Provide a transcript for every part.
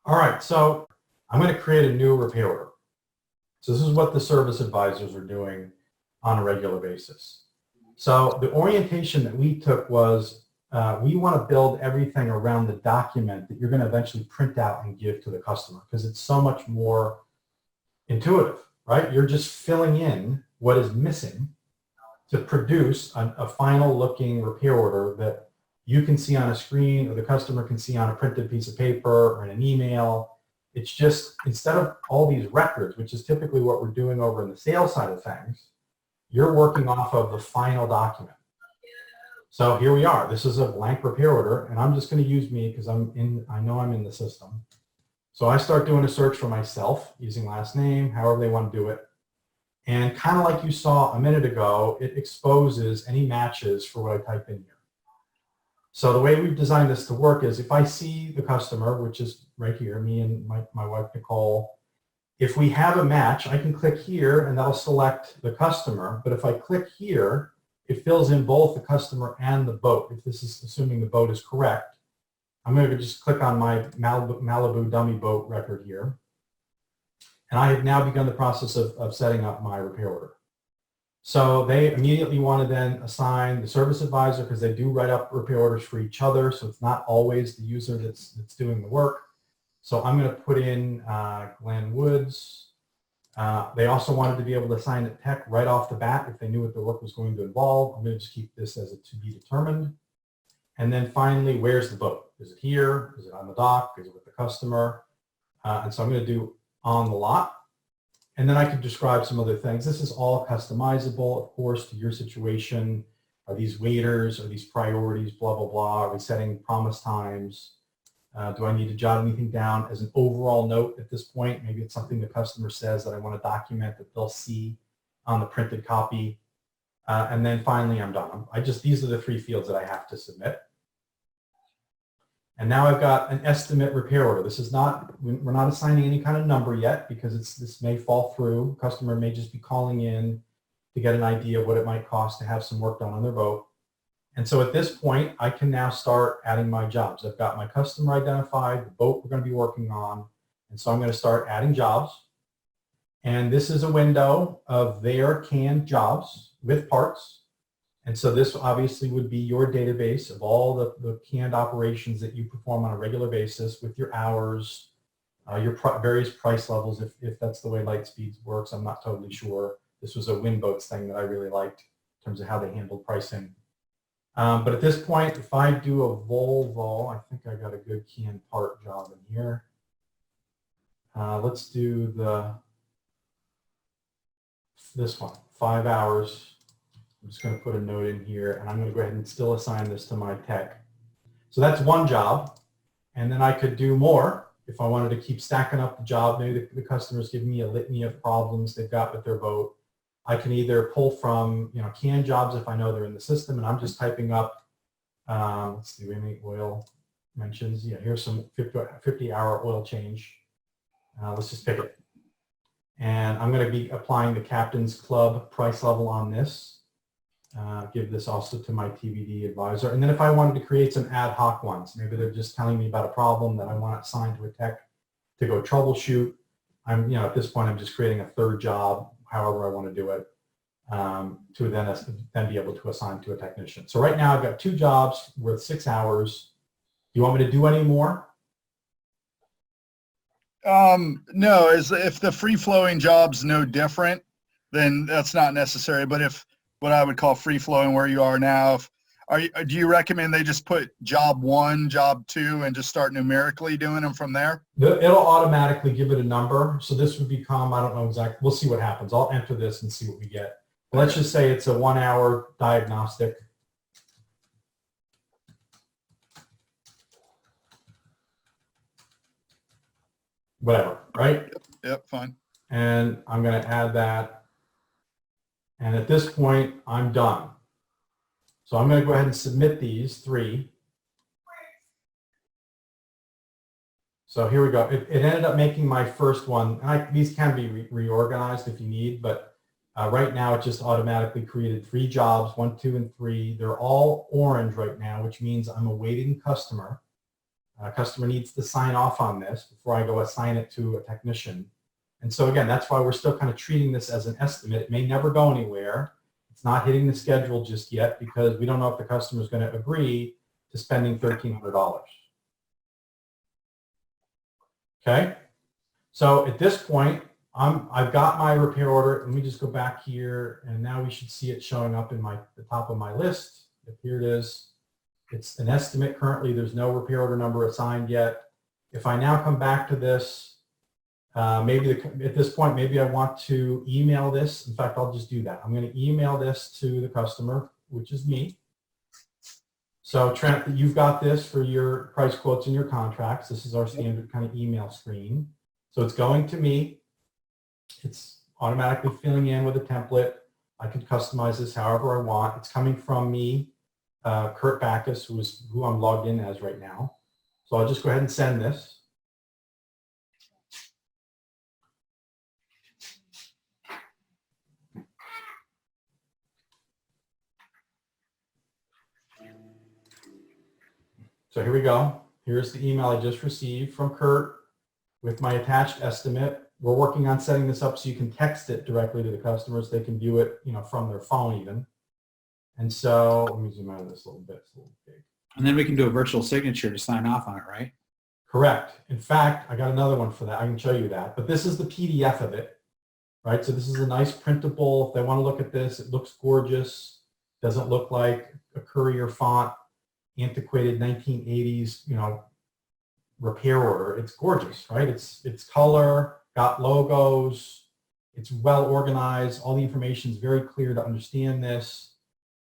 All right, so I'm going to create a new repair order. So this is what the service advisors are doing on a regular basis. So the orientation that we took was we want to build everything around the document that you're going to eventually print out and give to the customer because it's so much more intuitive, right? You're just filling in what is missing to produce a final looking repair order that you can see on a screen or the customer can see on a printed piece of paper or in an email. It's just, instead of all these records, which is typically what we're doing over in the sales side of things, you're working off of the final document. So here we are. This is a blank repair order, and I'm just going to use me because I know I'm in the system. So I start doing a search for myself using last name, however they want to do it. And kind of like you saw a minute ago, it exposes any matches for what I type in here. So the way we've designed this to work is if I see the customer, which is right here, me and my wife, Nicole, if we have a match, I can click here and that'll select the customer. But if I click here, it fills in both the customer and the boat. If this is assuming the boat is correct, I'm going to just click on my Malibu dummy boat record here. And I have now begun the process of setting up my repair order. So they immediately want to then assign the service advisor because they do write up repair orders for each other. So it's not always the user that's doing the work. So I'm going to put in Glenn Woods. They also wanted to be able to assign a tech right off the bat if they knew what the work was going to involve. I'm going to just keep this as a to be determined. And then finally, where's the boat? Is it here? Is it on the dock? Is it with the customer? And so I'm going to do on the lot. And then I could describe some other things. This is all customizable, of course, to your situation. Are these waiters? Are these priorities? Blah, blah, blah. Are we setting promise times? Do I need to jot anything down as an overall note at this point? Maybe it's something the customer says that I want to document that they'll see on the printed copy. And then finally, I'm done. These are the 3 fields that I have to submit. And now I've got an estimate repair order. This is not, we're not assigning any kind of number yet because this may fall through. Customer may just be calling in to get an idea of what it might cost to have some work done on their boat. And so at this point, I can now start adding my jobs. I've got my customer identified, the boat we're going to be working on. And so I'm going to start adding jobs. And this is a window of their canned jobs with parts. And so this obviously would be your database of all the canned operations that you perform on a regular basis with your hours, your various price levels, if that's the way Lightspeed works. I'm not totally sure. This was a Winboats thing that I really liked in terms of how they handled pricing. But at this point, if I do a Volvo, I think I got a good canned part job in here. Let's do this one, 5 hours. I'm just going to put a note in here, and I'm going to go ahead and still assign this to my tech. So that's one job, and then I could do more if I wanted to keep stacking up the job. Maybe the customer's giving me a litany of problems they've got with their boat. I can either pull from canned jobs if I know they're in the system, and I'm just typing up, let's see, any oil mentions. Yeah, here's some 50-hour oil change. Let's just pick it. And I'm going to be applying the Captain's Club price level on this. Give this also to my TBD advisor. And then if I wanted to create some ad hoc ones, maybe they're just telling me about a problem that I want assigned to a tech to go troubleshoot. At this point, I'm just creating a 3rd job, however I want to do it, to then be able to assign to a technician. So right now I've got 2 jobs worth 6 hours. Do you want me to do any more? No, if the free-flowing job's no different, then that's not necessary. But if what I would call free-flowing where you are now, do you recommend they just put job 1, job 2, and just start numerically doing them from there? It'll automatically give it a number. So this would become, I don't know exactly, we'll see what happens. I'll enter this and see what we get. But let's just say it's a 1-hour diagnostic. Whatever, right? Yep, fine. And I'm going to add that. And at this point, I'm done. So I'm going to go ahead and submit these 3. So here we go. It ended up making my first one. These can be reorganized if you need, but right now it just automatically created 3 jobs, 1, 2, and 3. They're all orange right now, which means I'm awaiting customer. Customer needs to sign off on this before I go assign it to a technician. And so again, that's why we're still kind of treating this as an estimate. It may never go anywhere. It's not hitting the schedule just yet because we don't know if the customer is going to agree to spending $1,300. Okay. So at this point, I've got my repair order. Let me just go back here, and now we should see it showing up in the top of my list. Here it is. It's an estimate currently. There's no repair order number assigned yet. If I now come back to this, at this point, maybe I want to email this. In fact, I'll just do that. I'm going to email this to the customer, which is me. So Trent, you've got this for your price quotes and your contracts. This is our standard kind of email screen. So it's going to me. It's automatically filling in with a template. I can customize this however I want. It's coming from me, Kurt Backus, who I'm logged in as right now. So I'll just go ahead and send this. So here we go. Here's the email I just received from Kurt with my attached estimate. We're working on setting this up so you can text it directly to the customers. They can view it, from their phone even. And so let me zoom out of this a little bit. It's a little big. And then we can do a virtual signature to sign off on it, right? Correct. In fact, I got another one for that. I can show you that. But this is the PDF of it, right? So this is a nice printable. If they want to look at this, it looks gorgeous. Doesn't look like a courier font, antiquated 1980s, repair order. It's gorgeous, right? It's color, got logos. It's well organized. All the information is very clear to understand this.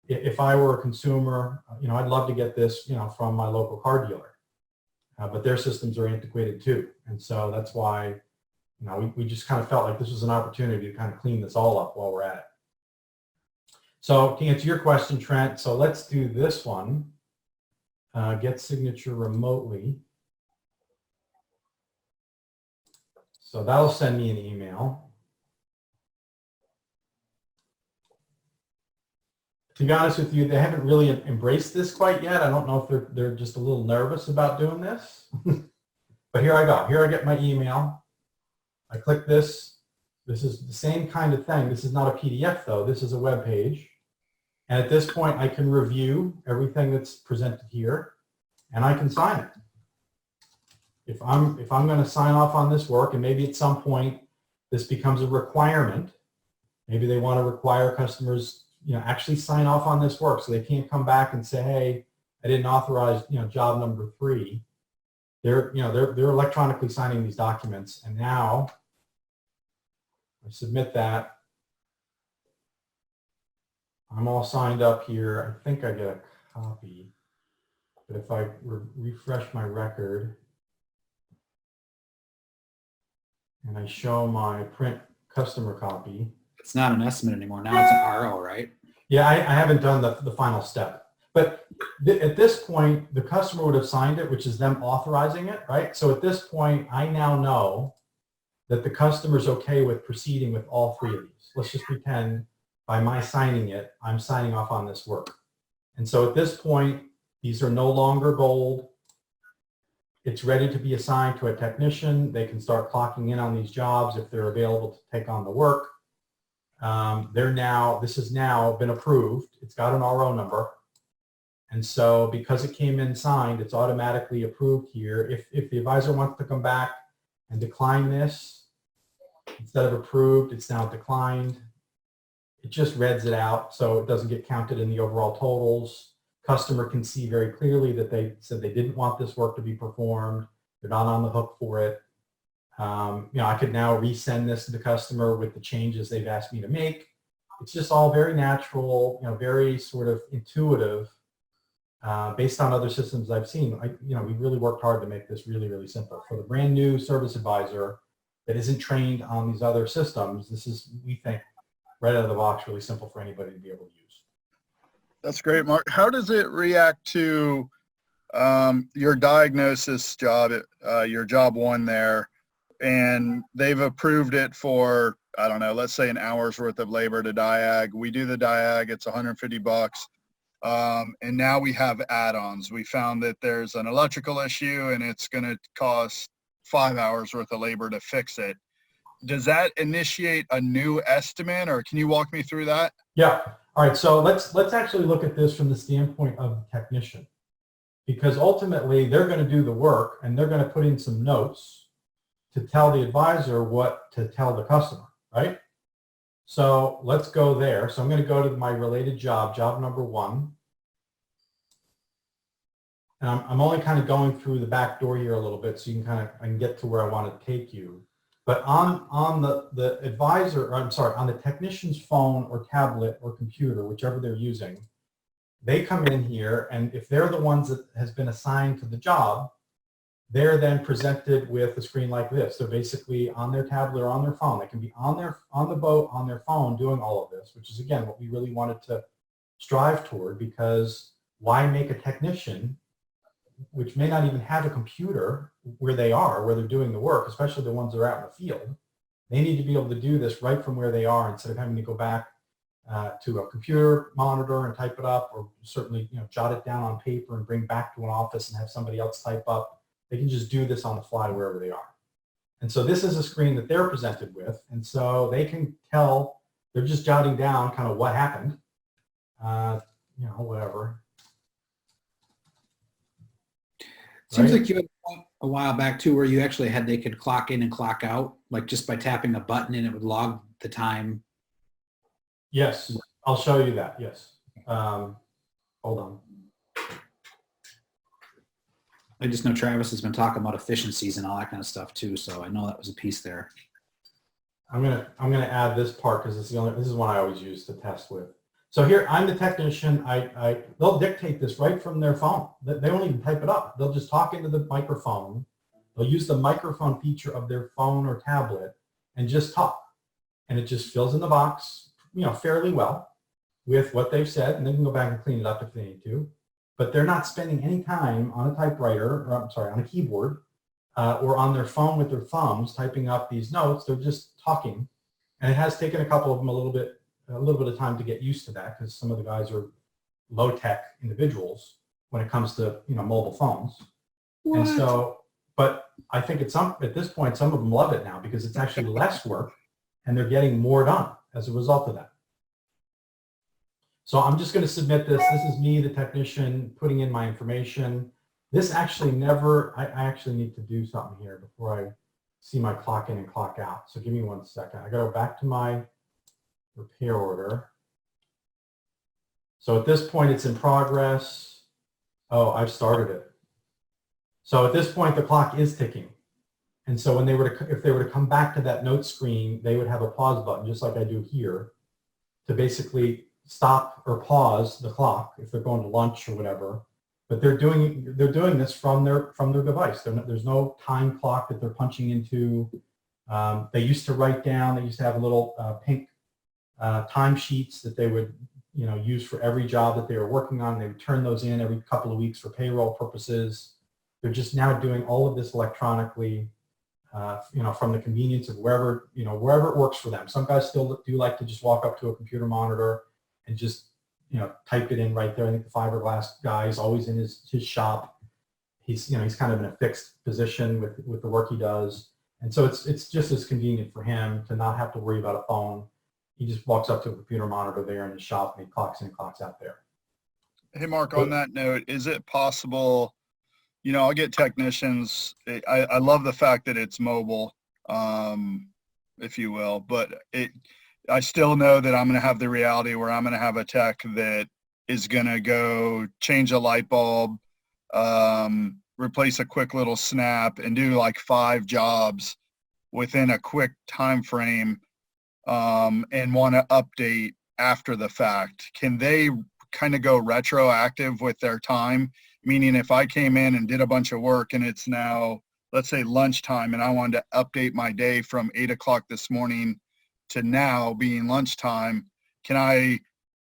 If I were a consumer, I'd love to get this, from my local car dealer. But their systems are antiquated too. And so that's why, we just kind of felt like this was an opportunity to kind of clean this all up while we're at it. So to answer your question, Trent, so let's do this one. Get signature remotely. So that'll send me an email. To be honest with you, they haven't really embraced this quite yet. I don't know if they're just a little nervous about doing this. But here I go. Here I get my email. I click this. This is the same kind of thing. This is not a PDF though. This is a web page. And at this point, I can review everything that's presented here, and I can sign it. If I'm going to sign off on this work, and maybe at some point this becomes a requirement, maybe they want to require customers, actually sign off on this work, so they can't come back and say, "Hey, I didn't authorize, job number 3." They're electronically signing these documents, and now I submit that. I'm all signed up here. I think I get a copy, but if I refresh my record and I show my print customer copy. It's not an estimate anymore. Now it's an RO, right? Yeah, I haven't done the final step. But at this point, the customer would have signed it, which is them authorizing it, right? So at this point, I now know that the customer's okay with proceeding with all 3 of these. Let's just pretend by my signing it, I'm signing off on this work. And so at this point, these are no longer gold. It's ready to be assigned to a technician. They can start clocking in on these jobs if they're available to take on the work. This has now been approved. It's got an RO number. And so because it came in signed, it's automatically approved here. If the advisor wants to come back and decline this, instead of approved, it's now declined. It just reads it out so it doesn't get counted in the overall totals. Customer can see very clearly that they said they didn't want this work to be performed. They're not on the hook for it. I could now resend this to the customer with the changes they've asked me to make. It's just all very natural, very sort of intuitive, based on other systems I've seen. We really worked hard to make this really, really simple. For the brand new service advisor that isn't trained on these other systems, this is, we think, right out of the box, really simple for anybody to be able to use. That's great, Mark. How does it react to your diagnosis job, your job 1 there, and they've approved it for, I don't know, let's say an hour's worth of labor to diag. We do the diag, it's $150. And now we have add-ons. We found that there's an electrical issue and it's going to cost 5 hours worth of labor to fix it. Does that initiate a new estimate, or can you walk me through that? Yeah. All right. So let's actually look at this from the standpoint of the technician, because ultimately they're going to do the work and they're going to put in some notes to tell the advisor what to tell the customer, right? So let's go there. So I'm going to go to my related job number 1. And I'm only kind of going through the back door here a little bit so you can I can get to where I want to take you. But on the advisor, or I'm sorry, on the technician's phone or tablet or computer, whichever they're using, they come in here, and if they're the ones that has been assigned to the job, they're then presented with a screen like this. They're basically on their tablet or on their phone. They can be on the boat, on their phone doing all of this, which is, again, what we really wanted to strive toward, because why make a technician, which may not even have a computer where they're doing the work, especially the ones that are out in the field. They need to be able to do this right from where they are instead of having to go back to a computer monitor and type it up, or certainly jot it down on paper and bring back to an office and have somebody else type up. They can just do this on the fly wherever they are. And so this is a screen that they're presented with, and so they can tell, they're just jotting down kind of what happened, whatever. Seems Right? like you had a while back too, where you actually they could clock in and clock out, like just by tapping a button, and it would log the time. Yes, I'll show you that. Yes. Hold on. I just know Travis has been talking about efficiencies and all that kind of stuff too, so I know that was a piece there. I'm gonna add this part because this is one I always use to test with. So here, I'm the technician. They'll dictate this right from their phone. They won't even type it up. They'll just talk into the microphone. They'll use the microphone feature of their phone or tablet and just talk. And it just fills in the box, fairly well with what they've said, and they can go back and clean it up if they need to. But they're not spending any time on a typewriter, or I'm sorry, on a keyboard, or on their phone with their thumbs typing up these notes. They're just talking. And it has taken a couple of them a little bit of time to get used to that, because some of the guys are low-tech individuals when it comes to mobile phones. What? And so, but I think at this point some of them love it now because it's actually less work and they're getting more done as a result of that. So I'm just going to submit this. This is me, the technician, putting in my information. This actually I actually need to do something here before I see my clock in and clock out. So give me 1 second. I got to go back to my repair order. So at this point it's in progress. Oh, I've started it. So at this point the clock is ticking. And so when if they were to come back to that note screen, they would have a pause button just like I do here to basically stop or pause the clock if they're going to lunch or whatever. But they're doing this from their device. There's no time clock that they're punching into. They used to write down. They used to have a little pink time sheets that they would use for every job that they were working on. They would turn those in every couple of weeks for payroll purposes. They're just now doing all of this electronically, from the convenience of wherever it works for them. Some guys still do like to just walk up to a computer monitor and just type it in right there. I think the fiberglass guy is always in his shop. He's kind of in a fixed position with the work he does, and so it's just as convenient for him to not have to worry about a phone. He just walks up to a computer monitor there in his shop and he clocks in and clocks out there. Hey, Mark, on that note, is it possible, I'll get technicians. I love the fact that it's mobile, if you will, but I still know that I'm going to have the reality where I'm going to have a tech that is going to go change a light bulb, replace a quick little snap, and do like 5 jobs within a quick time frame, and want to update after the fact. Can they kind of go retroactive with their time? Meaning if I came in and did a bunch of work and it's now, let's say, lunchtime, and I wanted to update my day from 8 o'clock this morning to now being lunchtime, can I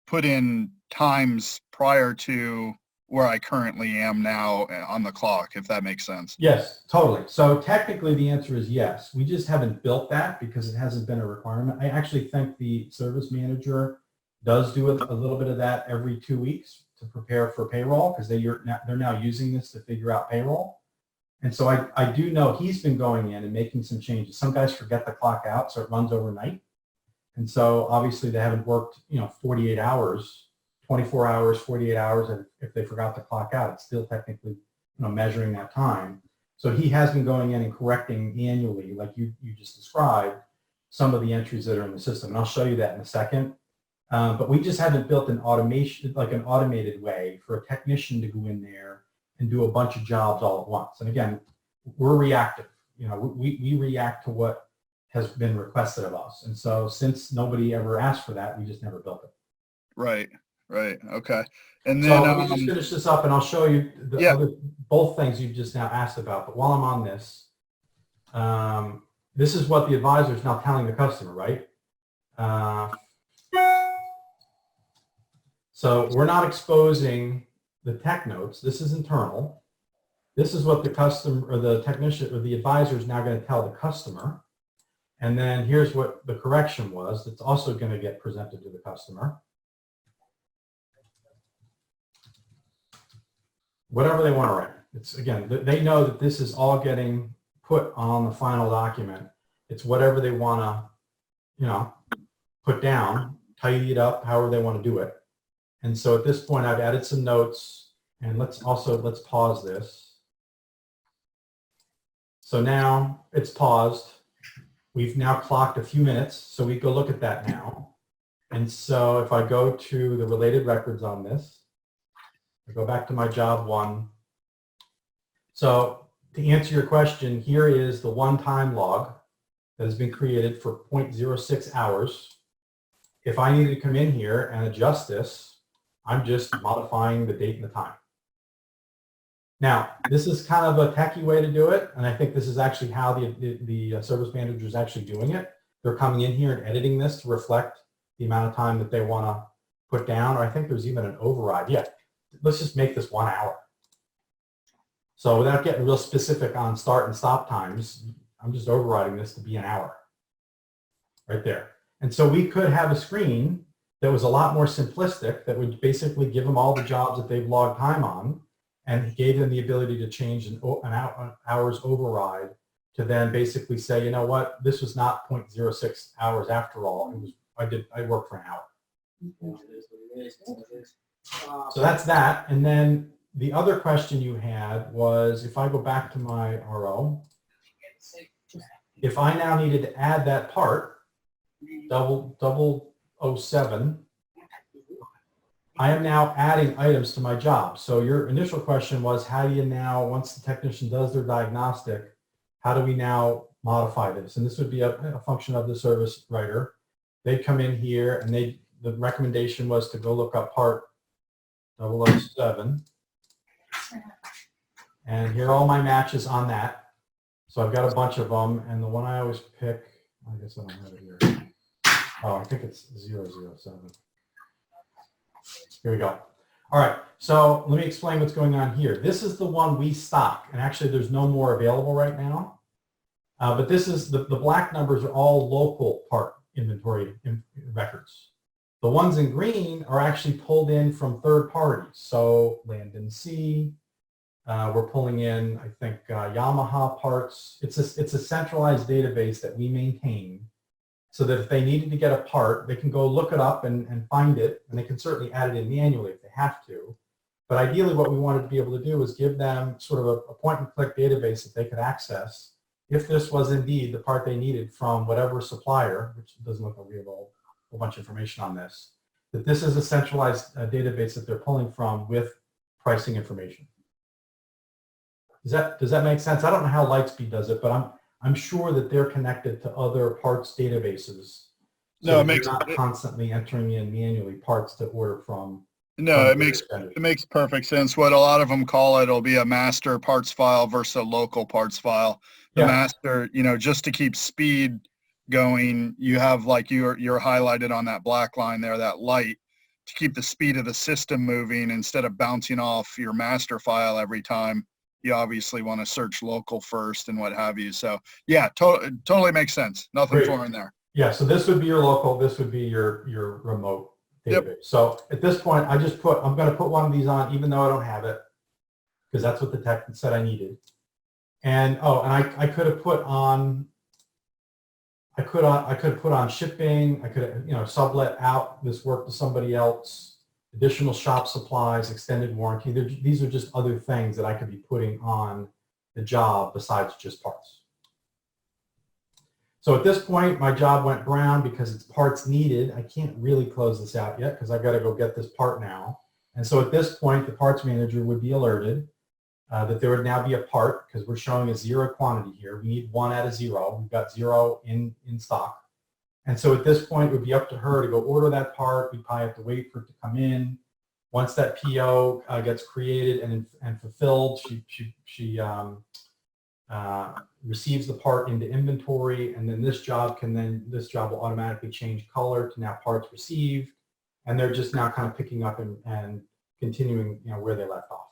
put in times prior to where I currently am now on the clock, if that makes sense? Yes, totally. So technically the answer is yes. We just haven't built that because it hasn't been a requirement. I actually think the service manager does do a little bit of that every 2 weeks. to prepare for payroll because they're now using this to figure out payroll. And so I do know he's been going in and making some changes. Some guys forget to clock out, so it runs overnight. And so obviously they haven't worked, 48 hours, 24 hours, 48 hours. And if they forgot to clock out, it's still technically, measuring that time. So he has been going in and correcting manually, like you just described, some of the entries that are in the system. And I'll show you that in a second. But we just haven't built an automation, like an automated way for a technician to go in there and do a bunch of jobs all at once. And again, we're reactive. We react to what has been requested of us. And so since nobody ever asked for that, we just never built it. Right. Okay. And then so let me just finish this up and I'll show you both things you've just now asked about. But while I'm on this, this is what the advisor is now telling the customer, right? So we're not exposing the tech notes. This is internal. This is what the customer or the technician or the advisor is now going to tell the customer. And then here's what the correction was that's also going to get presented to the customer. Whatever they want to write. It's again, they know that this is all getting put on the final document. It's whatever they want to, put down, tidy it up, however they want to do it. And so at this point, I've added some notes, and let's pause this. So now it's paused. We've now clocked a few minutes, so we go look at that now. And so if I go to the related records on this, I go back to my job one. So to answer your question, here is the one-time log that has been created for 0.06 hours. If I need to come in here and adjust this, I'm just modifying the date and the time. Now, this is kind of a techie way to do it, and I think this is actually how the service manager is actually doing it. They're coming in here and editing this to reflect the amount of time that they want to put down, or I think there's even an override. Yeah, let's just make this 1 hour. So without getting real specific on start and stop times, I'm just overriding this to be an hour right there. And so we could have a screen that was a lot more simplistic that would basically give them all the jobs that they've logged time on and gave them the ability to change an hour's override to then basically say, you know what, this was not 0.06 hours after all. It was, I worked for an hour. So that's that. And then the other question you had was, if I go back to my RO, if I now needed to add that part, 007, I am now adding items to my job. So your initial question was, how do you now, once the technician does their diagnostic, how do we now modify this? And this would be a function of the service writer. They come in here and the recommendation was to go look up part 007. And here are all my matches on that. So I've got a bunch of them, and the one I always pick, I guess I don't have it here. Oh, I think it's 007. Here we go. All right, so let me explain what's going on here. This is the one we stock, and actually there's no more available right now. But this is, the black numbers are all local part inventory records. The ones in green are actually pulled in from third parties. So Land and Sea, we're pulling in, I think, Yamaha parts. It's a centralized database that we maintain so that if they needed to get a part, they can go look it up and find it, and they can certainly add it in manually if they have to. But ideally what we wanted to be able to do was give them sort of a point-and-click database that they could access if this was indeed the part they needed from whatever supplier, which doesn't look like we have a whole bunch of information on this, that this is a centralized database that they're pulling from with pricing information. Does that make sense? I don't know how Lightspeed does it, but I'm sure that they're connected to other parts databases. So no, they're not constantly entering in manually parts to order from. No, it makes perfect sense. What a lot of them call it'll be a master parts file versus a local parts file. The master, just to keep speed going, you have like you're highlighted on that black line there, that light, to keep the speed of the system moving instead of bouncing off your master file every time. You obviously want to search local first and what have you. So yeah, totally makes sense. Nothing foreign there. Yeah, so this would be your local, this would be your remote database. So at this point, I'm going to put one of these on, even though I don't have it, because that's what the tech said I needed. And I could have put on, I could have put on shipping. I could have, sublet out this work to somebody else, additional shop supplies, extended warranty. These are just other things that I could be putting on the job besides just parts. So at this point, my job went brown because it's parts needed. I can't really close this out yet because I've got to go get this part now. And so at this point, the parts manager would be alerted that there would now be a part, because we're showing a 0 quantity here. We need 1 out of 0. We've got 0 in stock. And so at this point, it would be up to her to go order that part. We probably have to wait for it to come in. Once that PO gets created and fulfilled, she receives the part into inventory, and then this job will automatically change color to now parts received, and they're just now kind of picking up and continuing where they left off.